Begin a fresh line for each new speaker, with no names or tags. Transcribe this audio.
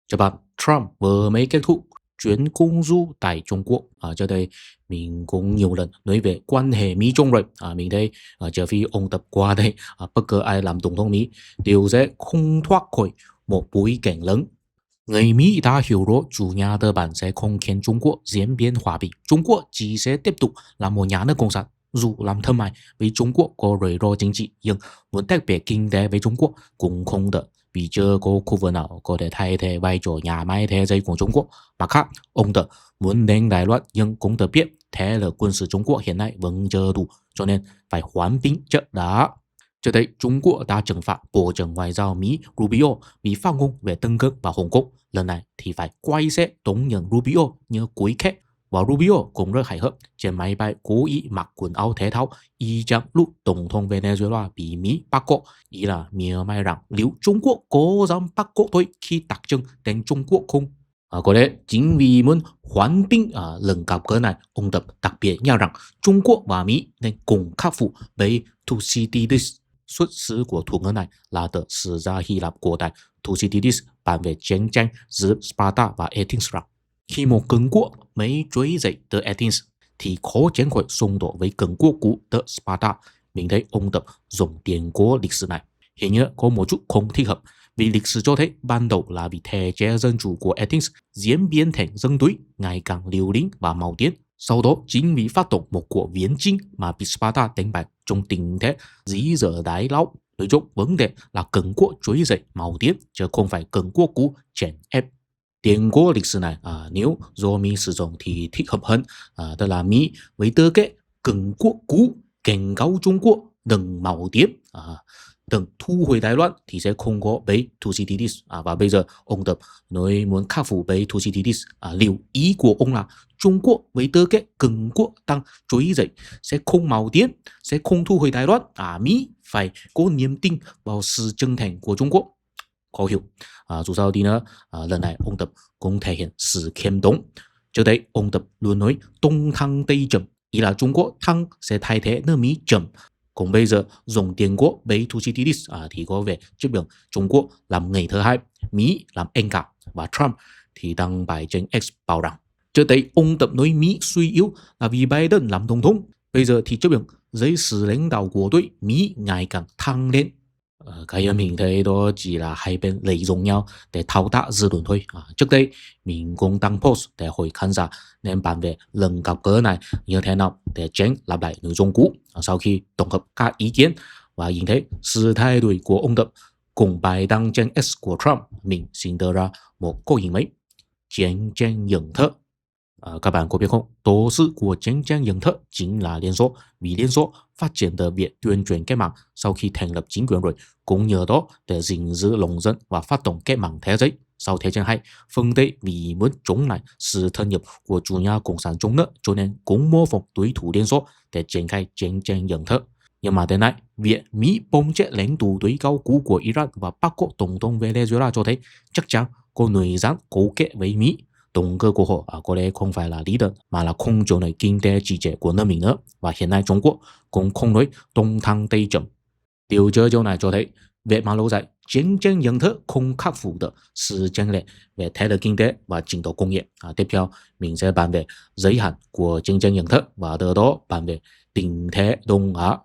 这把 Trump vừa mới kết thúc chuyến công du tại Trung Quốc. Trước đây mình cũng nhiều lần nói về quan hệ Mỹ Trung rồi. Mình thấy trừ phi ông Tập qua đây, bất cứ ai làm tổng thống Mỹ đều sẽ không thoát khỏi một bối cảnh lớn. Người Mỹ đã hiểu rõ chủ nhà tư bản sẽ không khiến Trung Quốc diễn biến hòa bình. Trung Quốc chỉ sẽ tiếp tục là một nhà nước cộng sản. Dù làm thương mại với Trung Quốc có rủi ro chính trị, nhưng muốn tách biệt kinh tế với Trung Quốc cũng không được, vì chưa có khu vực nào có thể thay thế vai trò nhà máy thế giới của Trung Quốc. Mặt khác, ông Tập muốn đánh Đài Loan, nhưng cũng được biết thế lực quân sự Trung Quốc hiện nay vẫn chưa đủ, cho nên phải hoãn binh trước đã. Trước đây, Trung Quốc đã trừng phạt Bộ trưởng Ngoại giao Mỹ Rubio vì phát ngôn về Tân Cương và Hồng Kông. Lần này thì phải quay xe đón nhận Rubio như quý khách. Và Rubio cũng rất hài hước, trên máy bay cố ý mặc quần áo thể thao y chang lúc Tổng thống Venezuela bị Mỹ bắt cóc. Ý là mỉa mai rằng nếu Trung Quốc có dám bắt cóc tôi khi đặt chân đến Trung Quốc không? Có lẽ chính vì muốn hoãn binh lần gặp gỡ này, ông Tập đặc biệt nhắc rằng Trung Quốc và Mỹ nên cùng khắc phục với Thucydides. Xuất xứ của thuật ngữ này là từ sử gia Hy Lạp cổ đại Thucydides bàn về chiến tranh giữa Sparta và Athens rằng khi một cường quốc mới trỗi dậy từ Athens thì khó tránh khỏi xung đột với cường quốc cũ từ Sparta. Mình thấy ông Tập dùng tiền của lịch sử này hình như có một chút không thích hợp, vì lịch sử cho thấy ban đầu là vì thể chế dân chủ của Athens diễn biến thành dân túy ngày càng liều lĩnh và màu tiến. Sau đó chính vì phát động một cuộc viễn chinh mà bị Sparta đánh bại trong tình thế dí dở đáy lão. Nói chung vấn đề là cường quốc trỗi dậy màu tiến, chứ không phải cường quốc cũ chèn ép. Tiền của lịch sử này nếu do Mỹ sử dụng thì thích hợp hơn, tức là Mỹ với tư cách cường quốc cũ cảnh cáo Trung Quốc đừng màu tiến, đừng thu hồi Đài Loan thì sẽ không có bấy Thucydides. Và bây giờ ông Tập nói muốn khắc phục bấy Thucydides, liệu ý của ông là Trung Quốc với tư cách cường quốc đang trỗi dậy sẽ không màu tiến, sẽ không thu hồi Đài Loan, Mỹ phải có niềm tin vào sự chân thành của Trung Quốc? Khó hiểu. Dù sao đi nữa, lần này ông Tập cũng thể hiện sự khiêm tốn. Trước đây ông Tập luôn nói Đông thăng Tây trầm, ý là Trung Quốc thăng sẽ thay thế nước Mỹ trầm. Còn bây giờ dùng tiền quốc với Thucydides thì có vẻ trước biểu Trung Quốc làm người thứ hai, Mỹ làm anh cả, và Trump thì đăng bài trên X bảo rằng trước đây ông Tập nói Mỹ suy yếu là vì Biden làm tổng thống, bây giờ thì trước biểu dưới sự lãnh đạo của tôi Mỹ ngày càng thăng lên. Cái mình thấy đó chỉ là hai bên lợi dụng nhau để thao tác dư luận thôi. Trước đây mình cũng đăng post để hỏi khán giả nên bàn về lần gặp gỡ này như thế nào để tránh lặp lại nội dung cũ. Sau khi tổng hợp các ý kiến và nhìn thấy sự thay đổi của ông Tập cùng bài đăng trên X của Trump, mình xin đưa ra một câu hình mấy: chiến tranh nhận thức. Các bạn có biết không, tổ sư của chiến tranh nhận thức chính là Liên Xô. Vì Liên Xô phát triển từ việc tuyên truyền cách mạng sau khi thành lập chính quyền rồi, cũng nhờ đó để gìn giữ lòng dân và phát động cách mạng thế giới. Sau Thế chiến 2, phương Tây vì muốn chống lại sự thâm nhập của chủ nhà cộng sản trong nước, cho nên cũng mô phỏng đối thủ Liên Xô để triển khai chiến tranh nhận thức. Nhưng mà đến nay, việc Mỹ bom chết lãnh tụ tối cao cũ của Iraq và bắt cóc tổng thống Venezuela cho thấy chắc chắn có người dám cấu kết với Mỹ. Động cơ của họ có lẽ không phải là lý tưởng, mà là không chịu nổi kinh tế trì trệ của nước mình nữa. Và hiện nay Trung Quốc cũng không nói Đông thăng Tây trầm. Điều chơi chỗ này cho thấy về mặt lâu dài, chiến tranh nhận thức không khắc phục được sự chênh lệch về thế lực kinh tế và trình độ công nghiệp. Tiếp theo mình sẽ bàn về giới hạn của chiến tranh nhận thức, và từ đó bàn về tình thế Đông Á.